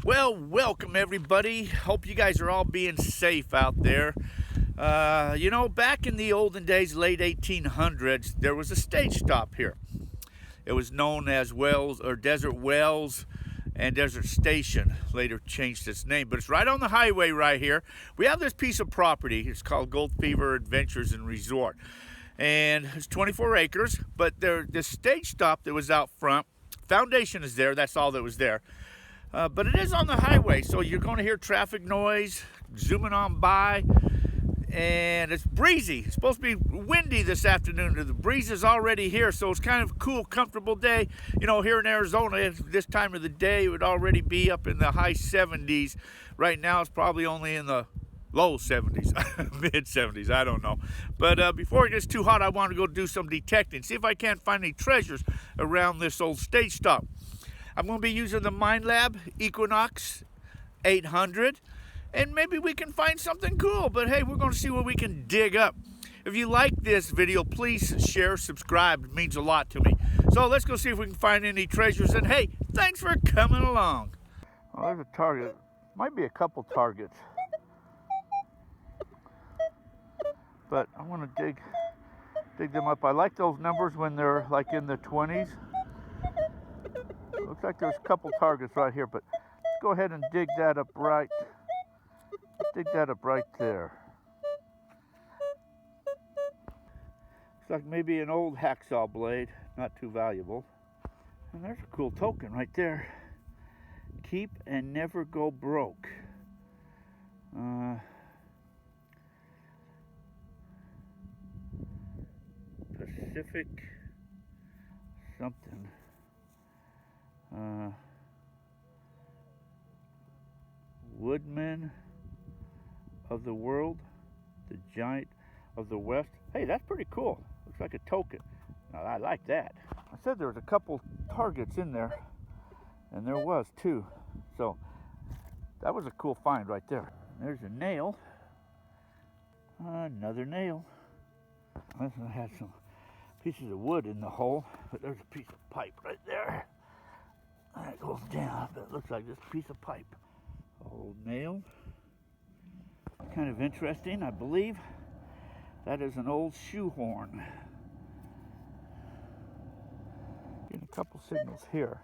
Well, welcome everybody. Hope you guys are all being safe out there. Back in the olden days, late 1800s, there was a stage stop here. It was known as Desert Wells and Desert Station. Later changed its name, but it's right on the highway right here. We have this piece of property. It's called Gold Fever Adventures and Resort. And it's 24 acres, but the stage stop that was out front, foundation is there, that's all that was there. But it is on the highway, so you're going to hear traffic noise zooming on by, and it's breezy. It's supposed to be windy this afternoon. The breeze is already here, so it's kind of a cool, comfortable day. Here in Arizona, this time of the day, it would already be up in the high 70s. Right now, it's probably only in the low 70s, mid 70s, I don't know. But before it gets too hot, I want to go do some detecting, see if I can't find any treasures around this old stage stop. I'm going to be using the Mind Lab Equinox 800, and maybe we can find something cool. But hey, we're going to see what we can dig up. If you like this video, please share, subscribe. It means a lot to me. So let's go see if we can find any treasures. And hey, thanks for coming along. Well, there's a target. Might be a couple targets. But I want to dig them up. I like those numbers when they're like in the 20s. Looks like there's a couple targets right here, but let's go ahead and dig that up right there. Looks like maybe an old hacksaw blade, not too valuable. And there's a cool token right there. Keep and never go broke. Pacific something. Woodman of the world, the giant of the west. Hey, that's pretty cool. Looks like a token. Now, I like that. I said there was a couple targets in there, and there was too. So that was a cool find right there. There's a nail. Another nail. This one had some pieces of wood in the hole, but there's a piece of pipe right there. That goes down, but it looks like this piece of pipe. Old nail. Kind of interesting, I believe. That is an old shoehorn. Getting a couple signals here.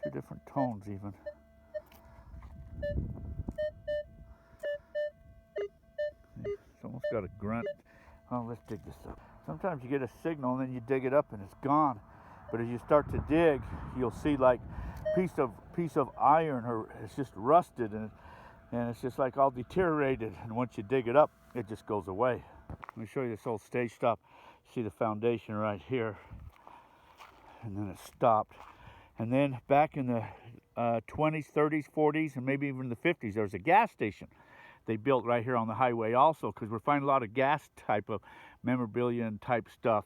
Two different tones even. It's almost got a grunt. Oh, let's dig this up. Sometimes you get a signal and then you dig it up and it's gone. But as you start to dig, you'll see like piece of iron, or it's just rusted, and it's just like all deteriorated. And once you dig it up, it just goes away. Let me show you this old stage stop. See the foundation right here, and then it stopped. And then back in the 20s, 30s, 40s, and maybe even the 50s, there was a gas station they built right here on the highway also, because we're finding a lot of gas type of memorabilia and type stuff.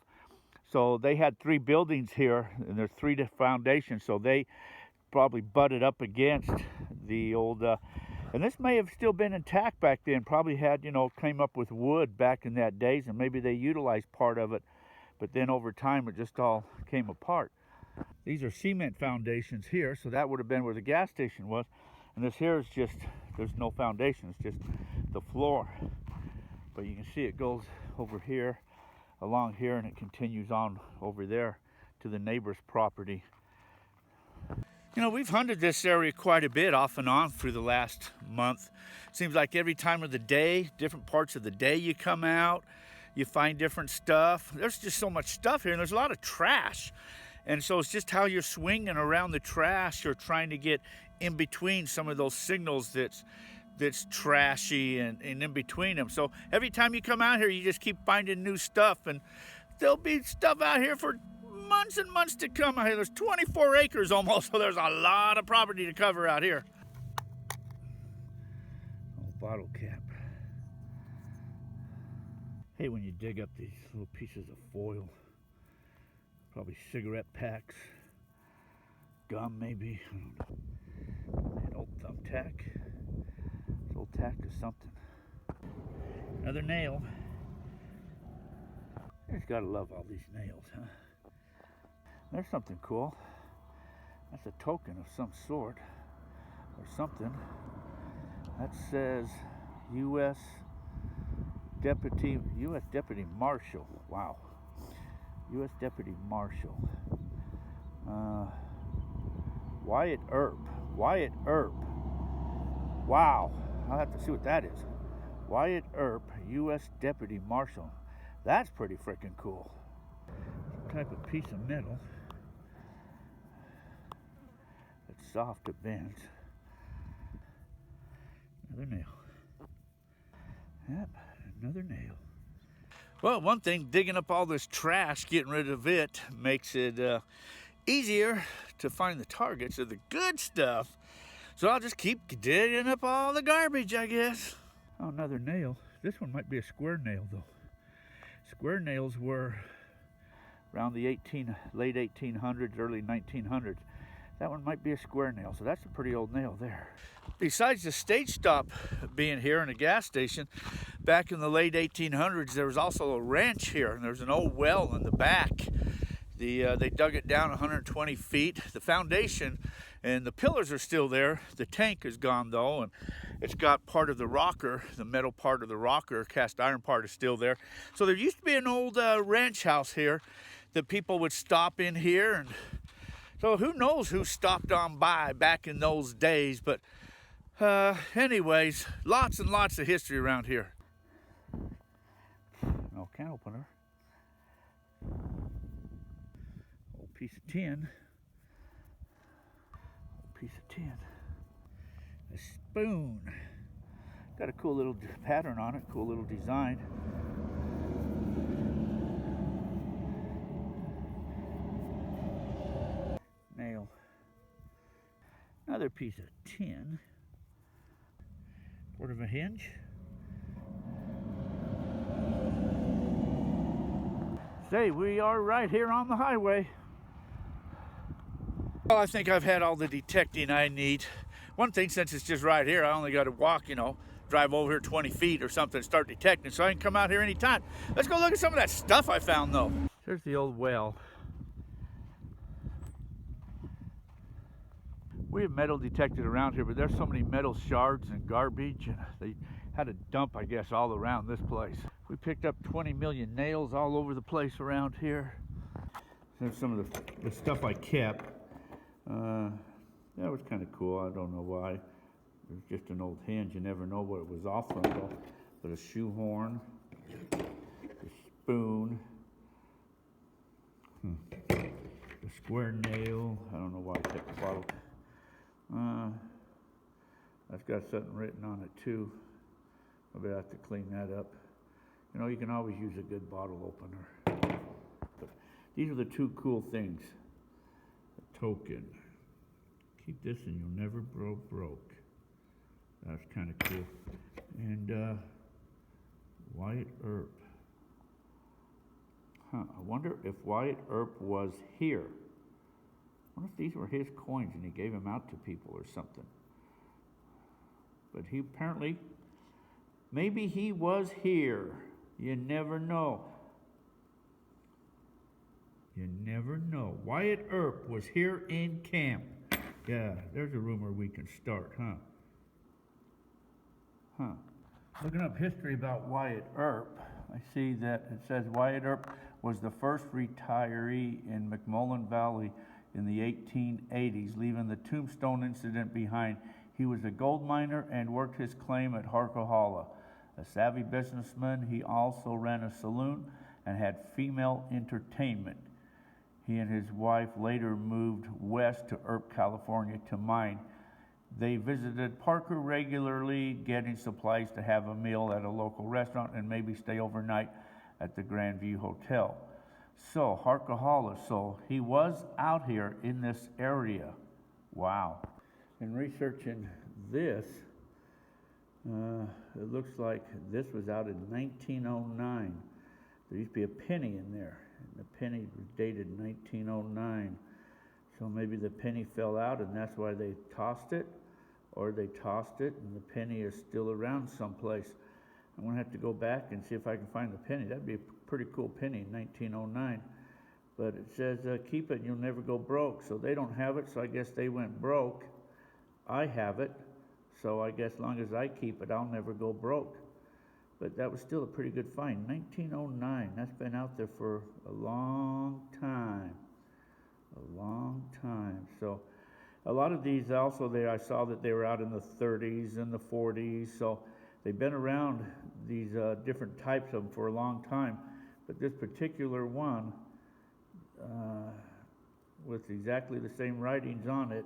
So they had three buildings here, and there's three different foundations, so they probably butted up against the old, and this may have still been intact back then, probably had, came up with wood back in that days, and maybe they utilized part of it, but then over time it just all came apart. These are cement foundations here, so that would have been where the gas station was. And this here is just, there's no foundation, it's just the floor. But you can see it goes over here, along here, and it continues on over there to the neighbor's property. We've hunted this area quite a bit off and on through the last month. Seems like every time of the day, different parts of the day you come out, you find different stuff. There's just so much stuff here, and there's a lot of trash. And so it's just how you're swinging around the trash or trying to get in between some of those signals that's trashy and in between them. So every time you come out here, you just keep finding new stuff, and there'll be stuff out here for months and months to come. Out here, there's 24 acres almost, so there's a lot of property to cover out here. Old bottle cap. Hey, when you dig up these little pieces of foil, probably cigarette packs, gum maybe, I don't know. An old thumbtack. This old tack is something. Another nail. You just gotta love all these nails, huh? There's something cool. That's a token of some sort or something. That says U.S. Deputy Marshal. Wow. U.S. Deputy Marshal. Wyatt Earp. Wyatt Earp. Wow. I'll have to see what that is. Wyatt Earp, U.S. Deputy Marshal. That's pretty freaking cool. Some type of piece of metal. It's soft to bend. Another nail. Yep, another nail. Well, one thing, digging up all this trash, getting rid of it, makes it easier to find the targets of the good stuff. So I'll just keep digging up all the garbage, I guess. Oh, another nail. This one might be a square nail, though. Square nails were around the late 1800s, early 1900s. That one might be a square nail, so that's a pretty old nail there. Besides the stage stop being here and a gas station, back in the late 1800s, there was also a ranch here, and there's an old well in the back. They dug it down 120 feet. The foundation and the pillars are still there. The tank is gone, though, and it's got part of the rocker, the metal part of the rocker, cast iron part is still there. So there used to be an old ranch house here that people would stop in here, and so who knows who stopped on by back in those days. But anyways, lots and lots of history around here. No can opener. Old piece of tin. Old piece of tin. A spoon. Got a cool little pattern on it, cool little design. Nail. Another piece of tin. Sort of a hinge. Say, we are right here on the highway. Well, I think I've had all the detecting I need. One thing, since it's just right here, I only got to walk, drive over here 20 feet or something and start detecting, so I can come out here anytime. Let's go look at some of that stuff I found, though. There's the old well. We have metal detected around here, but there's so many metal shards and garbage, and they had a dump, I guess, all around this place. We picked up 20 million nails all over the place around here. There's some of the stuff I kept. That was kind of cool. I don't know why. It was just an old hinge. You never know what it was off from, though. But a shoehorn, a spoon, a square nail. I don't know why I kept the bottle. That's got something written on it too. Maybe I have to clean that up. You can always use a good bottle opener. But these are the two cool things. A token. Keep this and you'll never grow broke. That's kind of cool. And Wyatt Earp. I wonder if Wyatt Earp was here. I wonder if these were his coins and he gave them out to people or something. But he apparently, maybe he was here. You never know. You never know. Wyatt Earp was here in camp. Yeah, there's a rumor we can start, Looking up history about Wyatt Earp, I see that it says Wyatt Earp was the first retiree in McMullen Valley in the 1880s, leaving the Tombstone incident behind. He was a gold miner and worked his claim at Harquahala. A savvy businessman, he also ran a saloon and had female entertainment. He and his wife later moved west to Earp, California to mine. They visited Parker regularly, getting supplies to have a meal at a local restaurant and maybe stay overnight at the Grandview Hotel. So, Harquahala, so he was out here in this area. Wow. In researching this, it looks like this was out in 1909. There used to be a penny in there, and the penny was dated 1909. So maybe the penny fell out and that's why they tossed it, or they tossed it and the penny is still around someplace. I'm gonna have to go back and see if I can find the penny. That'd be a pretty cool penny in 1909. But it says keep it and you'll never go broke. So they don't have it, so I guess they went broke. I have it, so I guess as long as I keep it, I'll never go broke. But that was still a pretty good find. 1909, that's been out there for a long time. A long time. So a lot of these also there, I saw that they were out in the 30s and the 40s. So they've been around, these different types of them, for a long time. But this particular one, with exactly the same writings on it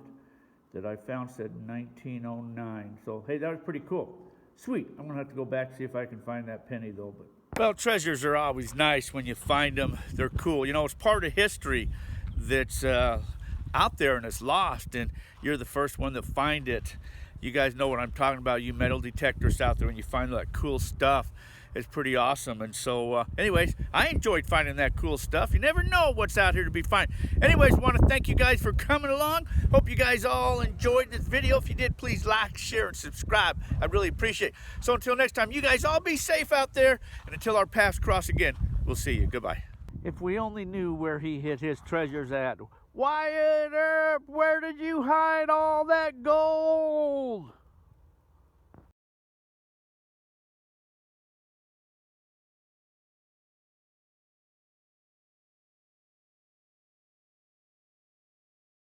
that I found, said 1909. So hey, that was pretty cool. Sweet. I'm gonna have to go back and see if I can find that penny though. But well, treasures are always nice when you find them. They're cool. You know, it's part of history that's out there and it's lost, and you're the first one to find it. You guys know what I'm talking about, you metal detectors out there, when you find that cool stuff. It's pretty awesome. And so anyways, I enjoyed finding that cool stuff. You never know what's out here to be found. Anyways, want to thank you guys for coming along. Hope you guys all enjoyed this video. If you did, please like, share, and subscribe. I really appreciate it. So until next time, you guys all be safe out there, and until our paths cross again, we'll see you. Goodbye. If we only knew where he hid his treasures at. Wyatt Earp, where did you hide all that gold?